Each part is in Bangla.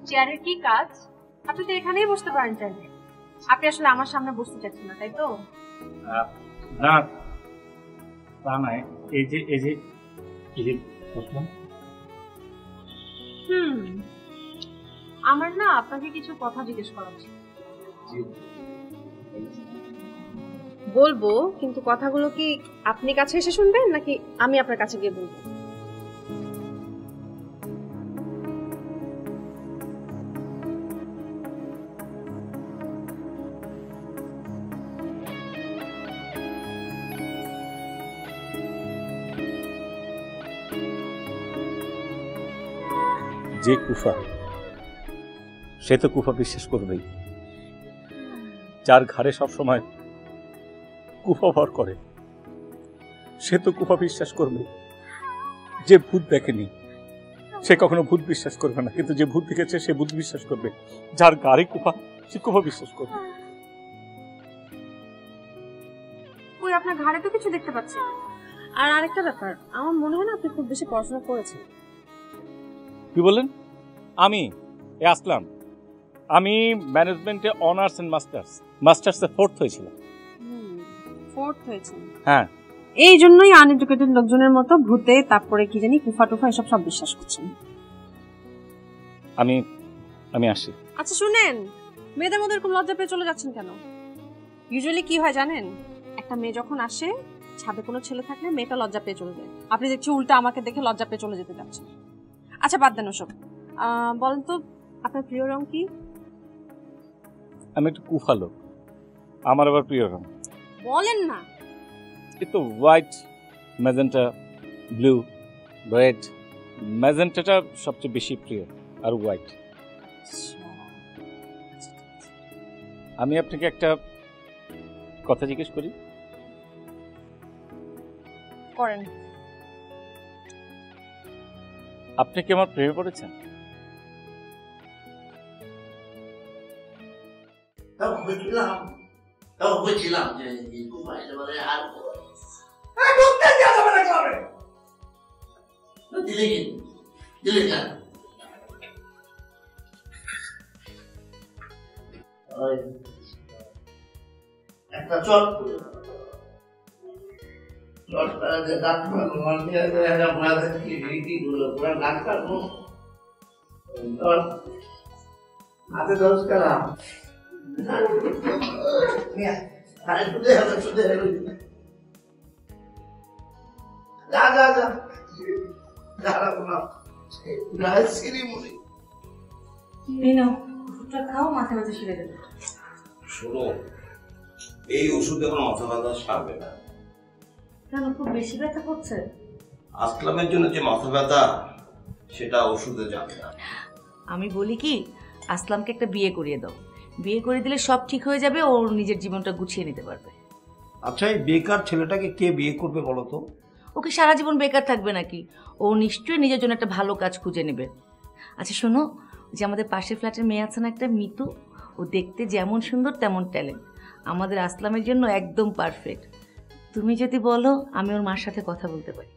চেয়ারের কি কাজ? আপনি তো এখানেই বসতে পারেন চাইলে। আপনি আসলে আমার সামনে বসতে চাচ্ছেন না, তাই তো? না তা নয়, এই যে এই যে এই যে বসলাম। আমার না আপনাকে কিছু কথা জিজ্ঞেস করা উচিত। বলবো, কিন্তু কথাগুলো কি আপনি কাছে এসে শুনবেন নাকি আমি আপনার কাছে গিয়ে বলবো? যে কুফা, সে তো কুফা বিশ্বাস করবেই। যার ঘাড়ে সবসময় কুফা ভর করে সে তো কুফা বিশ্বাস করবে। যে ভূত দেখেনি সে কখনো ভূত বিশ্বাস করবে না, কিন্তু যে ভূত দেখেছে সে ভূত বিশ্বাস করবে। যার গাড়ি কুফা সে কুফা বিশ্বাস করবে। ওই আপনার ঘাড়ে তো কিছু দেখতে পাচ্ছি। আর আরেকটা ব্যাপার, আমার মনে হয় না আপনি খুব বেশি পড়াশোনা করেছেন। কি বললেন? আমি আসলাম, আমি ম্যানেজমেন্টে অনার্স এন্ড মাস্টার্সে ফোর্থ হয়েছিলাম। ফোর্থ হয়েছে? হ্যাঁ। এই জন্যই আনএডুকেটেড লোকজনের মতো ভূতে, তারপরে কি জানি কুফা টুফা এসব সব বিশ্বাস করছেন। আমি আসি। আচ্ছা শুনেন, মেয়েদের মধ্যে এরকম লজ্জা পেয়ে চলে যাচ্ছেন কেন? ইউজুয়ালি কি হয় জানেন, একটা মেয়ে যখন আসে, ছাদে কোনো ছেলে থাকলে মেয়েটা লজ্জা পেয়ে চলে যায়। আপনি দেখছি উল্টা আমাকে দেখে লজ্জা পেয়ে চলে যেতে যাচ্ছেন। আচ্ছা বাদ দেন ওসব। বলেন তো আপনার প্রিয় রং কি? আমি একটু কুফা লোক, আমার আবার প্রিয় রং বলেন না। এই তো হোয়াইট, ম্যাজেন্টা, ব্লু, রেড। ম্যাজেন্টাটা সবচেয়ে বেশি প্রিয়, আর হোয়াইট। আমি আপনাকে একটা কথা জিজ্ঞেস করি। করেন। আপনি কি আমার প্রেমে পড়েছেন? বুঝছিলাম যে একটা চট হাতে দশ করা খাও, মাথা ব্যথা সেরে দেবে। শোনো, এই ওষুধে কোনো মাথা ব্যথা সারবে না। কেন, খুব বেশি ব্যথা করছে? আসলামের জন্য যে মাথা ব্যথা সেটা ওষুধে যাবে না। আমি বলি কি, আসলামকে একটা বিয়ে করিয়ে দাও। বিয়ে করে দিলে সব ঠিক হয়ে যাবে, ও নিজের জীবনটা গুছিয়ে নিতে পারবে। আচ্ছা, এই বেকার ছেলেটাকে কে বিয়ে করবে বলো তো? ওকে সারা জীবন বেকার থাকবে নাকি? ও নিশ্চয়ই নিজের জন্য একটা ভালো কাজ খুঁজে নেবে। আচ্ছা শোনো, যে আমাদের পাশের ফ্ল্যাটের মেয়ে আছে না একটা মিতু, ও দেখতে যেমন সুন্দর তেমন ট্যালেন্ট, আমাদের আসলামের জন্য একদম পারফেক্ট। তুমি যদি বলো আমি ওর মার সাথে কথা বলতে পারি।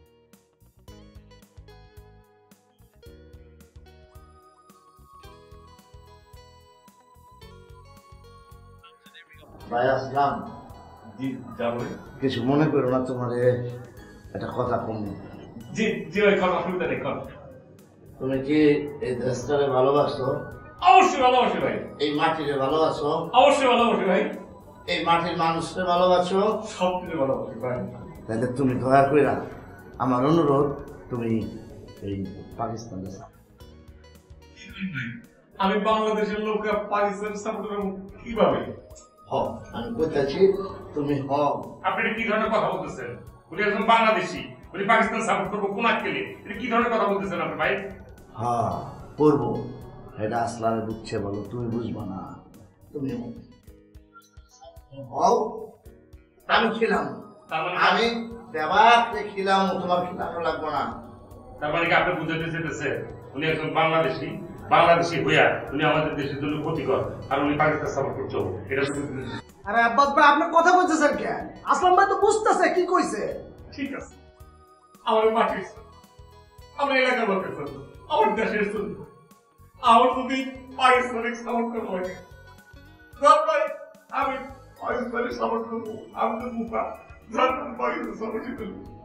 ভাই আসলাম, কিছু মনে করো না, তোমার একটা কথা কম। তুমি কি এই দেশটারে ভালোবাসো? অবশ্যই ভালোবাসি ভাই। এই মাটিরে ভালোবাসো? অবশ্যই ভালোবাসি ভাই। এই মাটির মানুষকে ভালোবাসো? সব কিছু ভালোবাসি ভাই। তাহলে তুমি দয়া করে আমার অনুরোধ, তুমি এই পাকিস্তানে আমি বাংলাদেশের লোকরা পাকিস্তান সাপোর্ট করব কিভাবে? আমি বলতেছি তুমি আপনি কি ধরনের কথা বলতেছেন? উনি একজন বাংলাদেশি, উনি পাকিস্তান সাপোর্ট করবো কোন আক্কেলে? এটা কি ধরনের কথা বলতেছেন আপনি ভাই? হ্যাঁ করবো, এটা আসলামে বুঝছে বলো, তুমি বুঝবা না। তুমি আমি খিলাম, আমি দেবাকে খিলাম, তোমার খিলানো লাগবো না। তার মানে কি আপনি বুঝাতে চাইতেছেন উনি একজন বাংলাদেশি, বাংলাদেশি হইয়া উনি আমাদের দেশের জন্য ক্ষতিকর, আর উনি পাকিস্তান সাপোর্ট করতে হবে? এটা আরে আব্বাস ভাই, আপনি কথা বলতেছেন কেন? আসলাম ভাই তো বুঝতেছে কি কইছে। ঠিক আছে, আমার মাটির আমার এলাকার লোকের জন্য, আমার দেশের জন্য। আমার যদি পাকিস্তানের সমর্থন হয়, ভাই আমি পাকিস্তানের সমর্থন, আমি তো মুখা পাকিস্তান সমর্থন করবো।